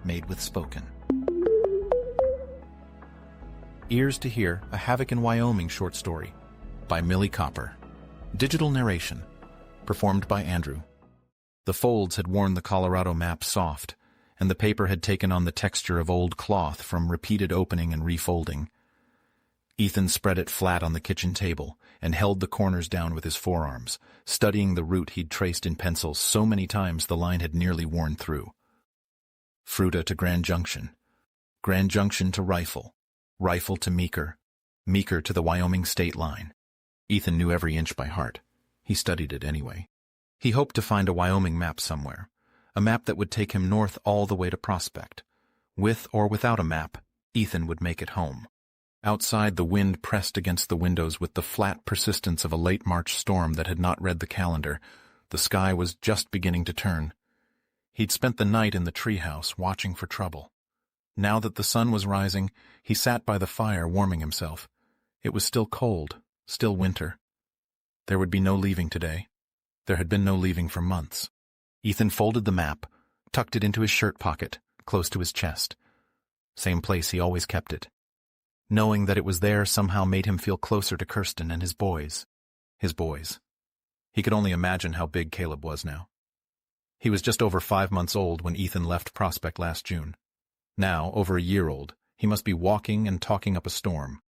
made with spoken. Ears to Hear, a Havoc in Wyoming short story by Millie Copper. Digital narration, performed by Andrew. The folds had worn the Colorado map soft, and the paper had taken on the texture of old cloth from repeated opening and refolding. Ethan spread it flat on the kitchen table and held the corners down with his forearms, studying the route he'd traced in pencil so many times the line had nearly worn through. Fruita to Grand Junction. Grand Junction to Rifle. Rifle to Meeker. Meeker to the Wyoming state line. Ethan knew every inch by heart. He studied it anyway. He hoped to find a Wyoming map somewhere, a map that would take him north all the way to Prospect. With or without a map, Ethan would make it home. Outside, the wind pressed against the windows with the flat persistence of a late March storm that had not read the calendar. The sky was just beginning to turn. He'd spent the night in the treehouse, watching for trouble. Now that the sun was rising, he sat by the fire, warming himself. It was still cold, still winter. There would be no leaving today. There had been no leaving for months. Ethan folded the map, tucked it into his shirt pocket, close to his chest. Same place he always kept it. Knowing that it was there somehow made him feel closer to Kirstin and his boys. His boys. He could only imagine how big Caleb was now. He was just over 5 months old when Ethan left Prospect last June. Now, over a year old, he must be walking and talking up a storm.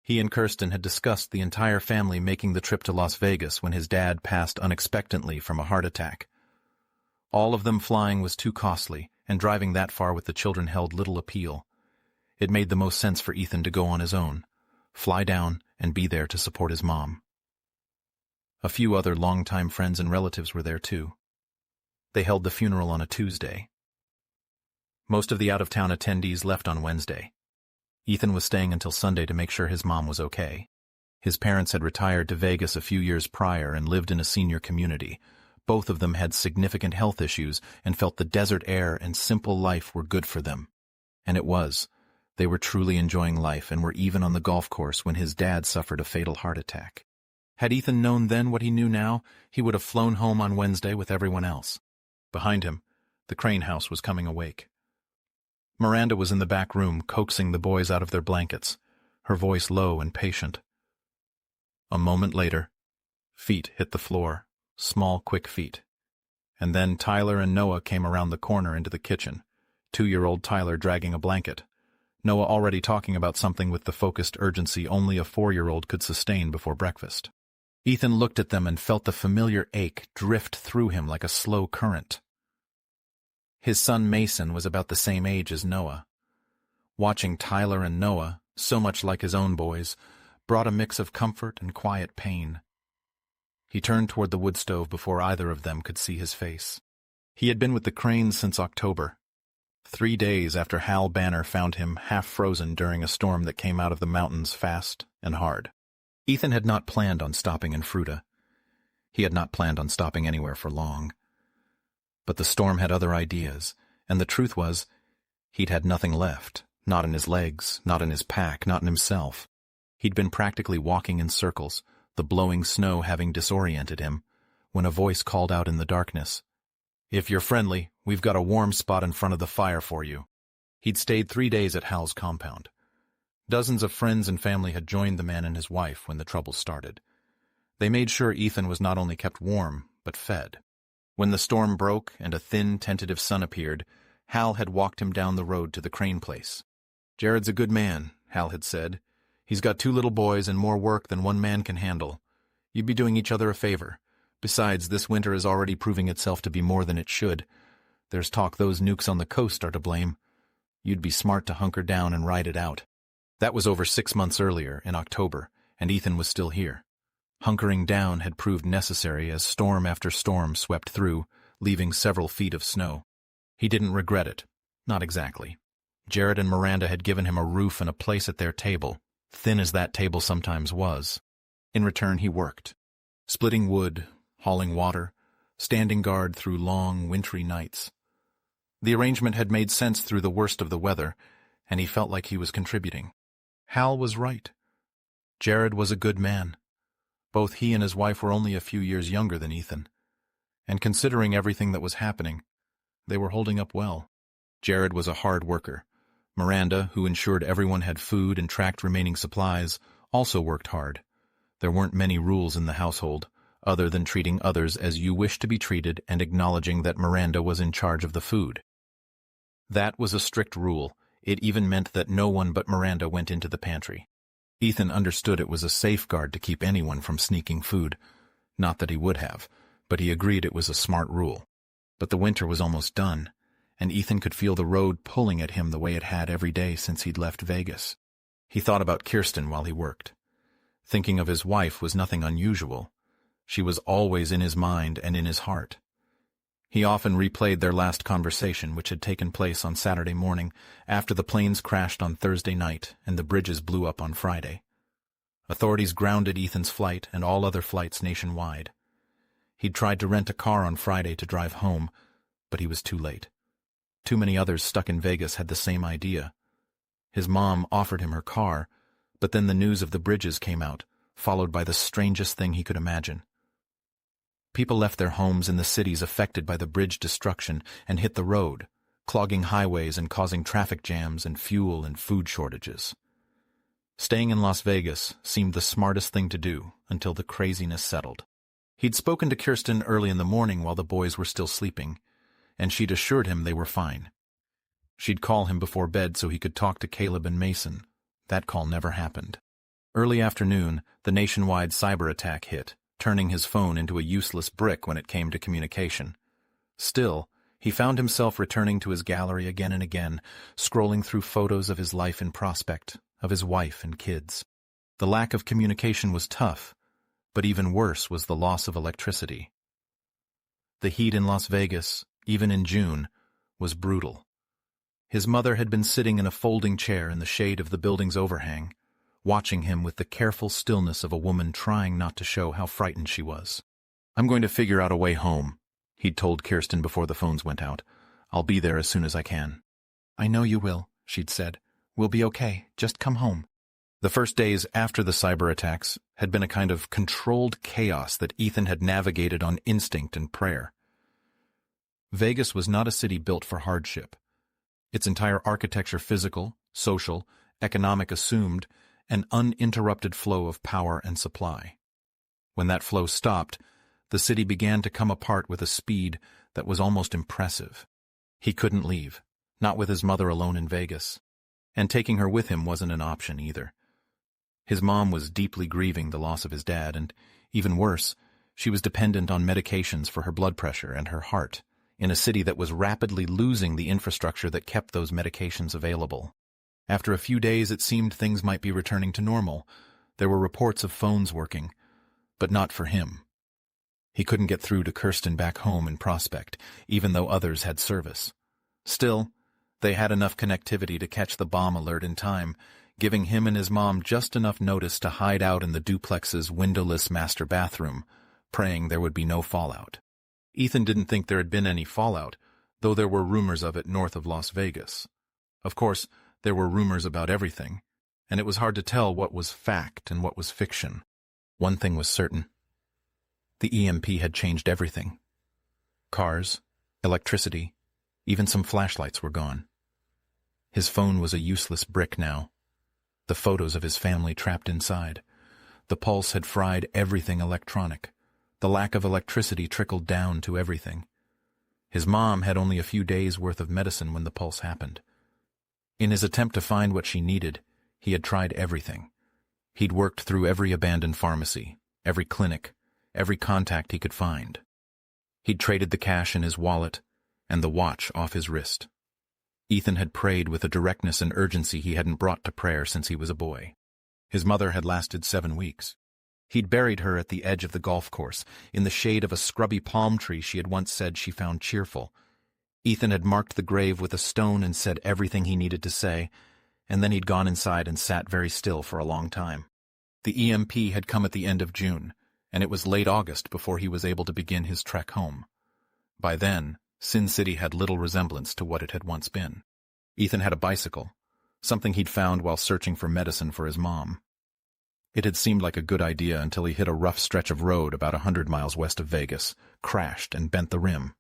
He and Kirstin had discussed the entire family making the trip to Las Vegas when his dad passed unexpectedly from a heart attack. All of them flying was too costly, and driving that far with the children held little appeal. It made the most sense for Ethan to go on his own, fly down and be there to support his mom. A few other longtime friends and relatives were there too. They held the funeral on a Tuesday. Most of the out-of-town attendees left on Wednesday. Ethan was staying until Sunday to make sure his mom was okay. His parents had retired to Vegas a few years prior and lived in a senior community. Both of them had significant health issues and felt the desert air and simple life were good for them. And it was. They were truly enjoying life and were even on the golf course when his dad suffered a fatal heart attack. Had Ethan known then what he knew now, he would have flown home on Wednesday with everyone else. Behind him, the Crane house was coming awake. Miranda was in the back room, coaxing the boys out of their blankets, her voice low and patient. A moment later, feet hit the floor, small, quick feet. And then Tyler and Noah came around the corner into the kitchen, 2-year-old Tyler dragging a blanket. Noah already talking about something with the focused urgency only a 4-year-old could sustain before breakfast. Ethan looked at them and felt the familiar ache drift through him like a slow current. His son Mason was about the same age as Noah. Watching Tyler and Noah, so much like his own boys, brought a mix of comfort and quiet pain. He turned toward the wood stove before either of them could see his face. He had been with the Cranes since October. 3 days after Hal Banner found him half-frozen during a storm that came out of the mountains fast and hard. Ethan had not planned on stopping in Fruita. He had not planned on stopping anywhere for long. But the storm had other ideas, and the truth was, he'd had nothing left, not in his legs, not in his pack, not in himself. He'd been practically walking in circles, the blowing snow having disoriented him, when a voice called out in the darkness, "If you're friendly, we've got a warm spot in front of the fire for you." He'd stayed 3 days at Hal's compound. Dozens of friends and family had joined the man and his wife when the trouble started. They made sure Ethan was not only kept warm, but fed. When the storm broke and a thin, tentative sun appeared, Hal had walked him down the road to the Crane place. "Jared's a good man," Hal had said. "He's got 2 little boys and more work than one man can handle. You'd be doing each other a favor. Besides, this winter is already proving itself to be more than it should. There's talk those nukes on the coast are to blame. You'd be smart to hunker down and ride it out." That was over 6 months earlier, in October, and Ethan was still here. Hunkering down had proved necessary as storm after storm swept through, leaving several feet of snow. He didn't regret it. Not exactly. Jared and Miranda had given him a roof and a place at their table, thin as that table sometimes was. In return, he worked. Splitting wood, hauling water, standing guard through long, wintry nights. The arrangement had made sense through the worst of the weather, and he felt like he was contributing. Hal was right. Jared was a good man. Both he and his wife were only a few years younger than Ethan. And considering everything that was happening, they were holding up well. Jared was a hard worker. Miranda, who ensured everyone had food and tracked remaining supplies, also worked hard. There weren't many rules in the household, other than treating others as you wish to be treated and acknowledging that Miranda was in charge of the food. That was a strict rule. It even meant that no one but Miranda went into the pantry. Ethan understood it was a safeguard to keep anyone from sneaking food. Not that he would have, but he agreed it was a smart rule. But the winter was almost done, and Ethan could feel the road pulling at him the way it had every day since he'd left Vegas. He thought about Kirstin while he worked. Thinking of his wife was nothing unusual. She was always in his mind and in his heart. He often replayed their last conversation, which had taken place on Saturday morning, after the planes crashed on Thursday night and the bridges blew up on Friday. Authorities grounded Ethan's flight and all other flights nationwide. He'd tried to rent a car on Friday to drive home, but he was too late. Too many others stuck in Vegas had the same idea. His mom offered him her car, but then the news of the bridges came out, followed by the strangest thing he could imagine. People left their homes in the cities affected by the bridge destruction and hit the road, clogging highways and causing traffic jams and fuel and food shortages. Staying in Las Vegas seemed the smartest thing to do until the craziness settled. He'd spoken to Kirstin early in the morning while the boys were still sleeping, and she'd assured him they were fine. She'd call him before bed so he could talk to Caleb and Mason. That call never happened. Early afternoon, the nationwide cyber attack hit, turning his phone into a useless brick when it came to communication. Still, he found himself returning to his gallery again and again, scrolling through photos of his life in Prospect, of his wife and kids. The lack of communication was tough, but even worse was the loss of electricity. The heat in Las Vegas, even in June, was brutal. His mother had been sitting in a folding chair in the shade of the building's overhang, watching him with the careful stillness of a woman trying not to show how frightened she was. "I'm going to figure out a way home," he'd told Kirstin before the phones went out. "I'll be there as soon as I can." "I know you will," she'd said. "We'll be okay. Just come home." The first days after the cyber attacks had been a kind of controlled chaos that Ethan had navigated on instinct and prayer. Vegas was not a city built for hardship. Its entire architecture, physical, social, economic, assumed an uninterrupted flow of power and supply. When that flow stopped, the city began to come apart with a speed that was almost impressive. He couldn't leave, not with his mother alone in Vegas. And taking her with him wasn't an option either. His mom was deeply grieving the loss of his dad, and, even worse, she was dependent on medications for her blood pressure and her heart, in a city that was rapidly losing the infrastructure that kept those medications available. After a few days, it seemed things might be returning to normal. There were reports of phones working, but not for him. He couldn't get through to Kirstin back home in Prospect, even though others had service. Still, they had enough connectivity to catch the bomb alert in time, giving him and his mom just enough notice to hide out in the duplex's windowless master bathroom, praying there would be no fallout. Ethan didn't think there had been any fallout, though there were rumors of it north of Las Vegas. Of course, there were rumors about everything, and it was hard to tell what was fact and what was fiction. One thing was certain. The EMP had changed everything. Cars, electricity, even some flashlights were gone. His phone was a useless brick now. The photos of his family trapped inside. The pulse had fried everything electronic. The lack of electricity trickled down to everything. His mom had only a few days' worth of medicine when the pulse happened. In his attempt to find what she needed, he had tried everything. He'd worked through every abandoned pharmacy, every clinic, every contact he could find. He'd traded the cash in his wallet and the watch off his wrist. Ethan had prayed with a directness and urgency he hadn't brought to prayer since he was a boy. His mother had lasted 7 weeks. He'd buried her at the edge of the golf course, in the shade of a scrubby palm tree she had once said she found cheerful. Ethan had marked the grave with a stone and said everything he needed to say, and then he'd gone inside and sat very still for a long time. The EMP had come at the end of June, and it was late August before he was able to begin his trek home. By then, Sin City had little resemblance to what it had once been. Ethan had a bicycle, something he'd found while searching for medicine for his mom. It had seemed like a good idea until he hit a rough stretch of road about 100 miles west of Vegas, crashed, and bent the rim.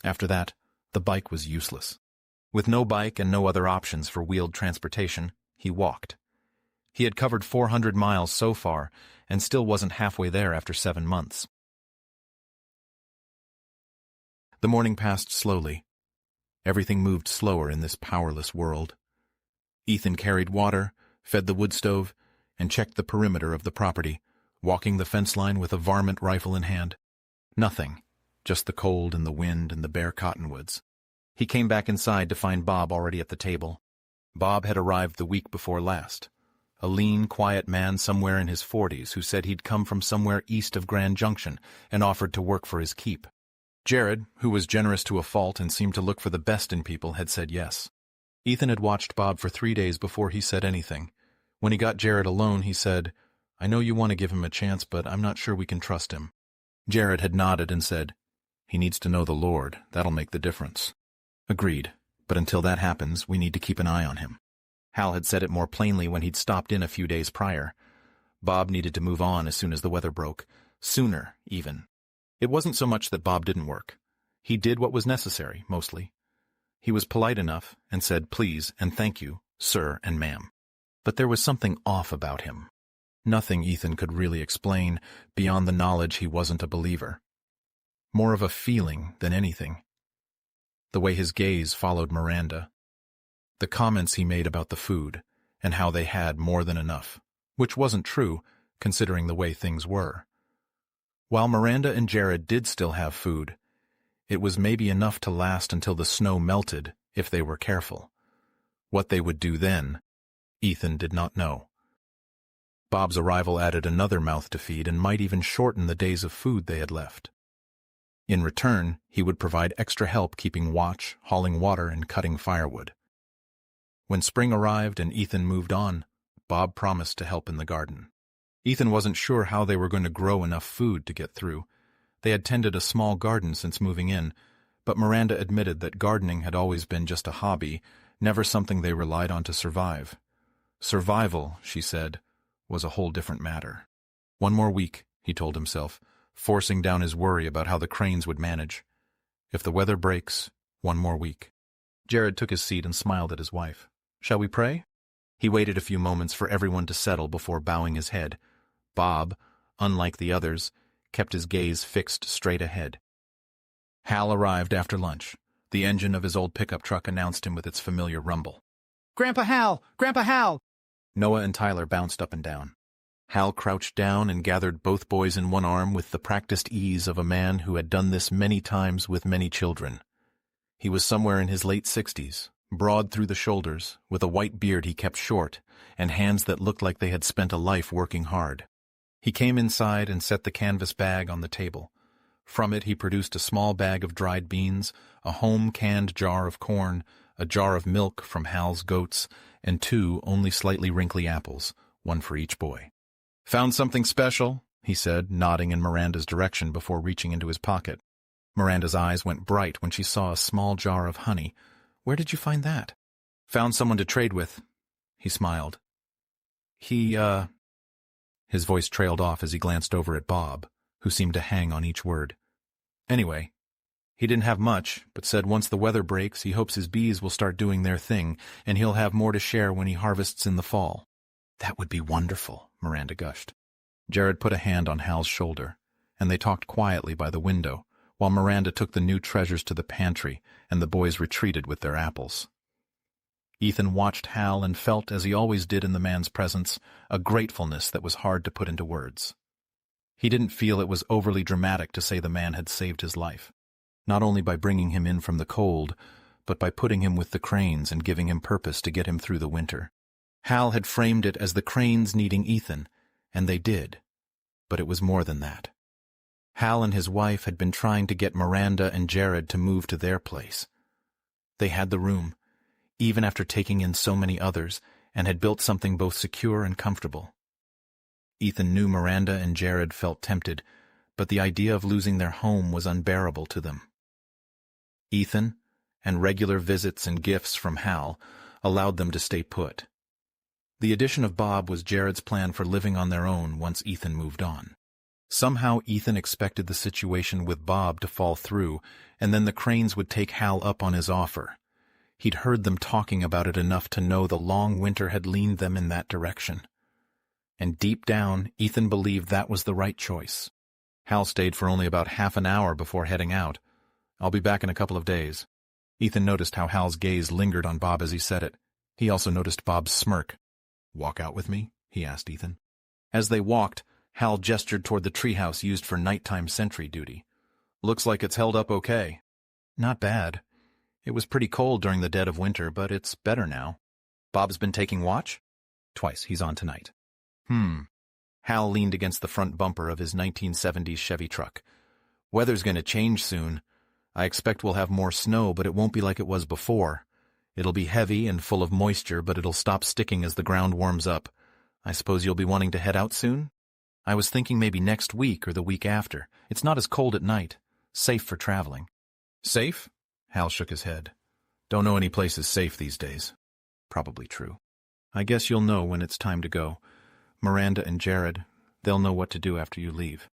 After that, the bike was useless. With no bike and no other options for wheeled transportation, he walked. He had covered 400 miles so far and still wasn't halfway there after 7 months. The morning passed slowly. Everything moved slower in this powerless world. Ethan carried water, fed the wood stove, and checked the perimeter of the property, walking the fence line with a varmint rifle in hand. Nothing, just the cold and the wind and the bare cottonwoods. He came back inside to find Bob already at the table. Bob had arrived the week before last. A lean, quiet man somewhere in his 40s who said he'd come from somewhere east of Grand Junction and offered to work for his keep. Jared, who was generous to a fault and seemed to look for the best in people, had said yes. Ethan had watched Bob for 3 days before he said anything. When he got Jared alone, he said, "I know you want to give him a chance, but I'm not sure we can trust him." Jared had nodded and said, "He needs to know the Lord. That'll make the difference." Agreed, but until that happens, we need to keep an eye on him. Hal had said it more plainly when he'd stopped in a few days prior. Bob needed to move on as soon as the weather broke. Sooner, even. It wasn't so much that Bob didn't work. He did what was necessary, mostly. He was polite enough and said please and thank you, sir and ma'am. But there was something off about him. Nothing Ethan could really explain beyond the knowledge he wasn't a believer. More of a feeling than anything. The way his gaze followed Miranda. The comments he made about the food and how they had more than enough, which wasn't true considering the way things were. While Miranda and Jared did still have food, it was maybe enough to last until the snow melted if they were careful. What they would do then, Ethan did not know. Bob's arrival added another mouth to feed and might even shorten the days of food they had left. In return, he would provide extra help keeping watch, hauling water, and cutting firewood. When spring arrived and Ethan moved on, Bob promised to help in the garden. Ethan wasn't sure how they were going to grow enough food to get through. They had tended a small garden since moving in, but Miranda admitted that gardening had always been just a hobby, never something they relied on to survive. Survival, she said, was a whole different matter. 1 more week, he told himself, forcing down his worry about how the Cranes would manage. If the weather breaks, 1 more week. Jared took his seat and smiled at his wife. "Shall we pray?" He waited a few moments for everyone to settle before bowing his head. Bob, unlike the others, kept his gaze fixed straight ahead. Hal arrived after lunch. The engine of his old pickup truck announced him with its familiar rumble. "Grandpa Hal! Grandpa Hal!" Noah and Tyler bounced up and down. Hal crouched down and gathered both boys in one arm with the practiced ease of a man who had done this many times with many children. He was somewhere in his late 60s, broad through the shoulders, with a white beard he kept short, and hands that looked like they had spent a life working hard. He came inside and set the canvas bag on the table. From it he produced a small bag of dried beans, a home-canned jar of corn, a jar of milk from Hal's goats, and 2 only slightly wrinkly apples, 1 for each boy. "Found something special?" he said, nodding in Miranda's direction before reaching into his pocket. Miranda's eyes went bright when she saw a small jar of honey. "Where did you find that?" "Found someone to trade with." He smiled. His voice trailed off as he glanced over at Bob, who seemed to hang on each word. "Anyway, he didn't have much, but said once the weather breaks, he hopes his bees will start doing their thing, and he'll have more to share when he harvests in the fall." "That would be wonderful," Miranda gushed. Jared put a hand on Hal's shoulder, and they talked quietly by the window, while Miranda took the new treasures to the pantry and the boys retreated with their apples. Ethan watched Hal and felt, as he always did in the man's presence, a gratefulness that was hard to put into words. He didn't feel it was overly dramatic to say the man had saved his life, not only by bringing him in from the cold, but by putting him with the Cranes and giving him purpose to get him through the winter. Hal had framed it as the Cranes needing Ethan, and they did, but it was more than that. Hal and his wife had been trying to get Miranda and Jared to move to their place. They had the room, even after taking in so many others, and had built something both secure and comfortable. Ethan knew Miranda and Jared felt tempted, but the idea of losing their home was unbearable to them. Ethan, and regular visits and gifts from Hal, allowed them to stay put. The addition of Bob was Jared's plan for living on their own once Ethan moved on. Somehow Ethan expected the situation with Bob to fall through, and then the Cranes would take Hal up on his offer. He'd heard them talking about it enough to know the long winter had leaned them in that direction. And deep down, Ethan believed that was the right choice. Hal stayed for only about half an hour before heading out. "I'll be back in a couple of days." Ethan noticed how Hal's gaze lingered on Bob as he said it. He also noticed Bob's smirk. "Walk out with me?" he asked Ethan. As they walked, Hal gestured toward the treehouse used for nighttime sentry duty. "Looks like it's held up okay." "Not bad. It was pretty cold during the dead of winter, but it's better now." "Bob's been taking watch?" "Twice. He's on tonight." Hal leaned against the front bumper of his 1970s Chevy truck. "Weather's going to change soon. I expect we'll have more snow, but it won't be like it was before. It'll be heavy and full of moisture, but it'll stop sticking as the ground warms up. I suppose you'll be wanting to head out soon?" "I was thinking maybe next week or the week after. It's not as cold at night. Safe for traveling." "Safe?" Hal shook his head. "Don't know any places safe these days." "Probably true. I guess you'll know when it's time to go. Miranda and Jared, they'll know what to do after you leave."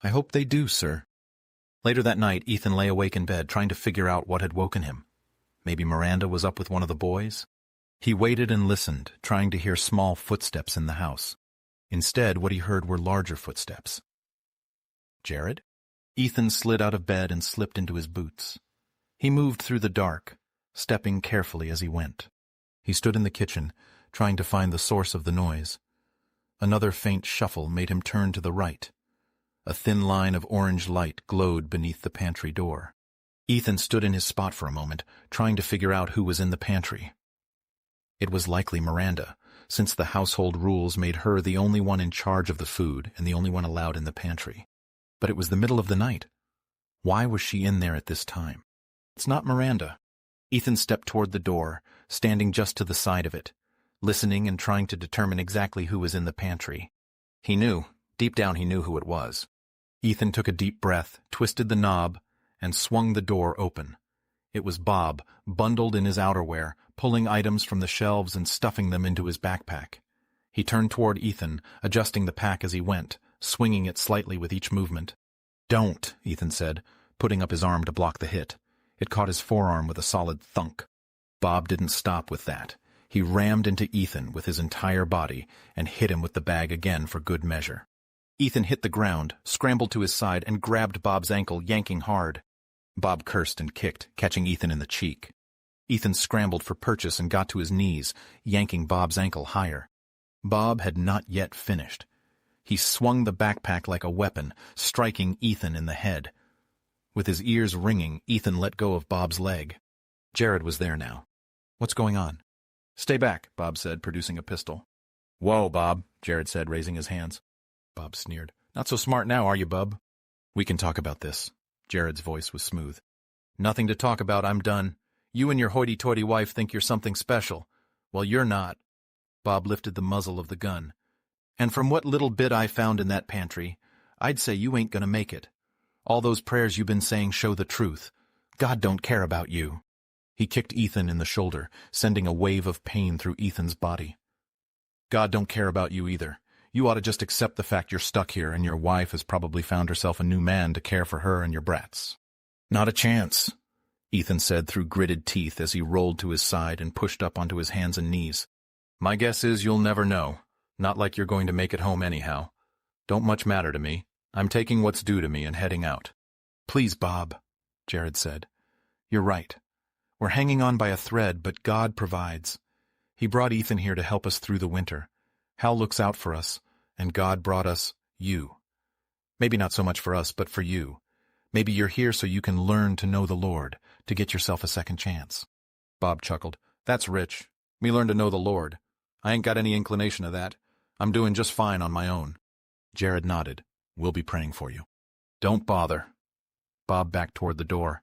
"I hope they do, sir." Later that night, Ethan lay awake in bed trying to figure out what had woken him. Maybe Miranda was up with one of the boys? He waited and listened, trying to hear small footsteps in the house. Instead, what he heard were larger footsteps. Jared? Ethan slid out of bed and slipped into his boots. He moved through the dark, stepping carefully as he went. He stood in the kitchen, trying to find the source of the noise. Another faint shuffle made him turn to the right. A thin line of orange light glowed beneath the pantry door. Ethan stood in his spot for a moment, trying to figure out who was in the pantry. It was likely Miranda, since the household rules made her the only one in charge of the food and the only one allowed in the pantry. But it was the middle of the night. Why was she in there at this time? "It's not Miranda." Ethan stepped toward the door, standing just to the side of it, listening and trying to determine exactly who was in the pantry. He knew. Deep down he knew who it was. Ethan took a deep breath, twisted the knob, and swung the door open. It was Bob, bundled in his outerwear, pulling items from the shelves and stuffing them into his backpack. He turned toward Ethan, adjusting the pack as he went, swinging it slightly with each movement. "Don't," Ethan said, putting up his arm to block the hit. It caught his forearm with a solid thunk. Bob didn't stop with that. He rammed into Ethan with his entire body and hit him with the bag again for good measure. Ethan hit the ground, scrambled to his side, and grabbed Bob's ankle, yanking hard. Bob cursed and kicked, catching Ethan in the cheek. Ethan scrambled for purchase and got to his knees, yanking Bob's ankle higher. Bob had not yet finished. He swung the backpack like a weapon, striking Ethan in the head. With his ears ringing, Ethan let go of Bob's leg. Jared was there now. "What's going on?" "Stay back," Bob said, producing a pistol. "Whoa, Bob," Jared said, raising his hands. Bob sneered. "Not so smart now, are you, bub?" "We can talk about this." Jared's voice was smooth. "Nothing to talk about, I'm done. You and your hoity-toity wife think you're something special. Well, you're not." Bob lifted the muzzle of the gun. "And from what little bit I found in that pantry, I'd say you ain't gonna make it. All those prayers you've been saying show the truth. God don't care about you." He kicked Ethan in the shoulder, sending a wave of pain through Ethan's body. "God don't care about you either. You ought to just accept the fact you're stuck here and your wife has probably found herself a new man to care for her and your brats." "Not a chance," Ethan said through gritted teeth as he rolled to his side and pushed up onto his hands and knees. "My guess is you'll never know. Not like you're going to make it home anyhow. Don't much matter to me. I'm taking what's due to me and heading out." "Please, Bob," Jared said. "You're right. We're hanging on by a thread, but God provides. He brought Ethan here to help us through the winter. Hal looks out for us, and God brought us you. Maybe not so much for us, but for you. Maybe you're here so you can learn to know the Lord, to get yourself a second chance." Bob chuckled. "That's rich. Me learn to know the Lord. I ain't got any inclination of that. I'm doing just fine on my own." Jared nodded. "We'll be praying for you." "Don't bother." Bob backed toward the door.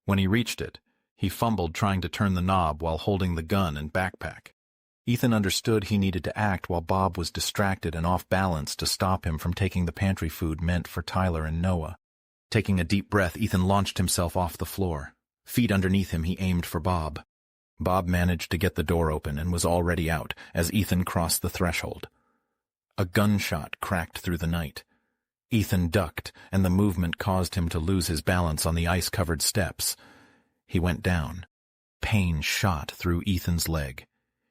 When he reached it, he fumbled trying to turn the knob while holding the gun and backpack. Ethan understood he needed to act while Bob was distracted and off balance to stop him from taking the pantry food meant for Tyler and Noah. Taking a deep breath, Ethan launched himself off the floor. Feet underneath him, he aimed for Bob. Bob managed to get the door open and was already out as Ethan crossed the threshold. A gunshot cracked through the night. Ethan ducked, and the movement caused him to lose his balance on the ice-covered steps. He went down. Pain shot through Ethan's leg.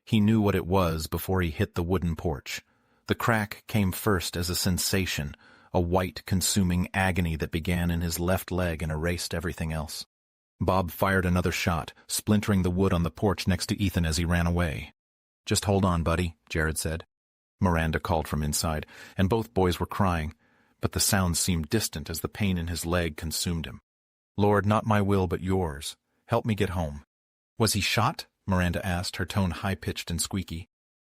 He knew what it was before he hit the wooden porch. The crack came first as a sensation, a white, consuming agony that began in his left leg and erased everything else. Bob fired another shot, splintering the wood on the porch next to Ethan as he ran away. "Just hold on, buddy," Jared said. Miranda called from inside, and both boys were crying, but the sounds seemed distant as the pain in his leg consumed him. "Lord, not my will but yours. Help me get home." "Was he shot?" Miranda asked, her tone high-pitched and squeaky.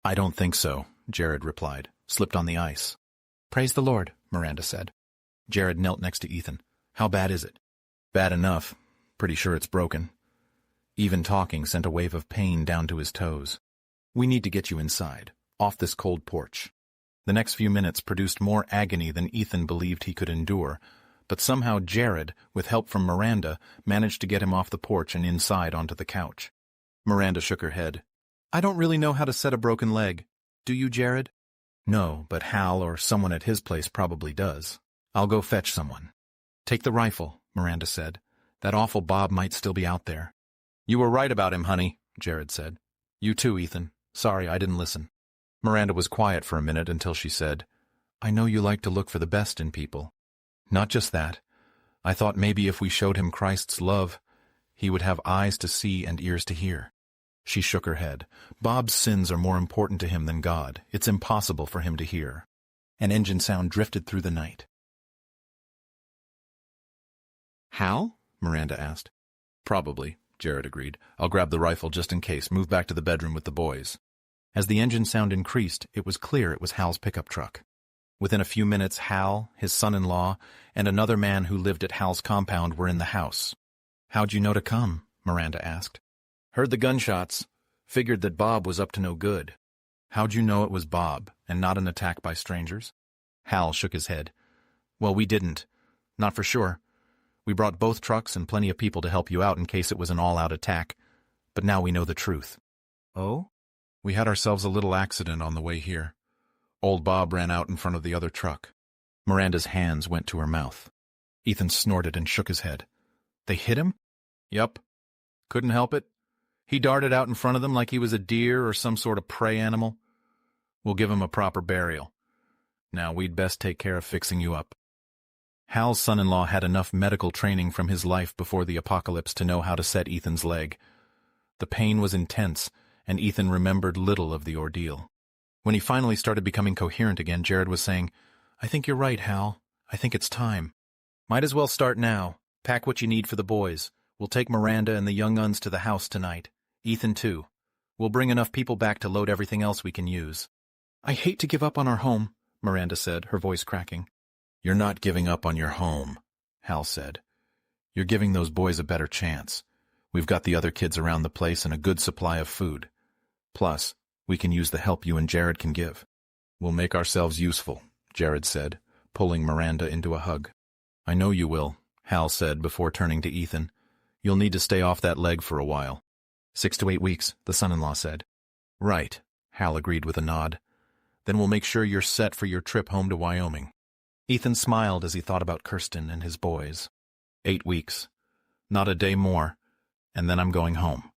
"I don't think so," Jared replied, slipped on the ice. "Praise the Lord," Miranda said. Jared knelt next to Ethan. "How bad is it?" "Bad enough. Pretty sure it's broken." Even talking sent a wave of pain down to his toes. "We need to get you inside, off this cold porch." The next few minutes produced more agony than Ethan believed he could endure, but somehow Jared, with help from Miranda, managed to get him off the porch and inside onto the couch. Miranda shook her head. "I don't really know how to set a broken leg. Do you, Jared?" "No, but Hal or someone at his place probably does. I'll go fetch someone." "Take the rifle," Miranda said. "That awful Bob might still be out there." "You were right about him, honey," Jared said. "You too, Ethan. Sorry, I didn't listen." Miranda was quiet for a minute until she said, "I know you like to look for the best in people." "Not just that. I thought maybe if we showed him Christ's love, he would have eyes to see and ears to hear." She shook her head. "Bob's sins are more important to him than God. It's impossible for him to hear." An engine sound drifted through the night. "Hal?" Miranda asked. "Probably," Jared agreed. "I'll grab the rifle just in case. Move back to the bedroom with the boys." As the engine sound increased, it was clear it was Hal's pickup truck. Within a few minutes, Hal, his son-in-law, and another man who lived at Hal's compound were in the house. "How'd you know to come?" Miranda asked. "Heard the gunshots. Figured that Bob was up to no good." "How'd you know it was Bob, and not an attack by strangers?" Hal shook his head. "Well, we didn't. Not for sure. We brought both trucks and plenty of people to help you out in case it was an all-out attack. But now we know the truth." "Oh?" "We had ourselves a little accident on the way here. Old Bob ran out in front of the other truck." Miranda's hands went to her mouth. Ethan snorted and shook his head. "They hit him?" "Yup. Couldn't help it. He darted out in front of them like he was a deer or some sort of prey animal. We'll give him a proper burial. Now we'd best take care of fixing you up." Hal's son-in-law had enough medical training from his life before the apocalypse to know how to set Ethan's leg. The pain was intense, and Ethan remembered little of the ordeal. When he finally started becoming coherent again, Jared was saying, "I think you're right, Hal. I think it's time. Might as well start now. Pack what you need for the boys. We'll take Miranda and the young uns to the house tonight. Ethan, too. We'll bring enough people back to load everything else we can use." "I hate to give up on our home," Miranda said, her voice cracking. "You're not giving up on your home," Hal said. "You're giving those boys a better chance. We've got the other kids around the place and a good supply of food. Plus, we can use the help you and Jared can give." "We'll make ourselves useful," Jared said, pulling Miranda into a hug. "I know you will," Hal said before turning to Ethan. "You'll need to stay off that leg for a while." 6 to 8 weeks, the son-in-law said. "Right," Hal agreed with a nod. "Then we'll make sure you're set for your trip home to Wyoming." Ethan smiled as he thought about Kirstin and his boys. 8 weeks. Not a day more, and then I'm going home.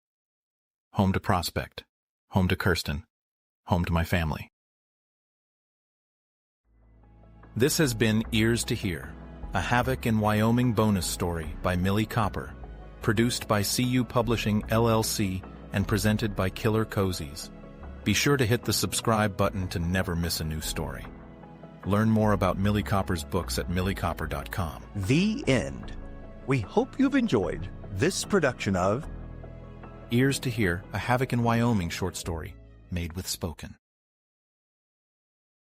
Home to Prospect. Home to Kirstin. Home to my family. This has been Ears to Hear, a Havoc in Wyoming bonus story by Millie Copper, produced by CU Publishing LLC and presented by Killer Cozies. Be sure to hit the subscribe button to never miss a new story. Learn more about Millie Copper's books at milliecopper.com. The end. We hope you've enjoyed this production of Ears to Hear, a Havoc in Wyoming short story, made with spoken.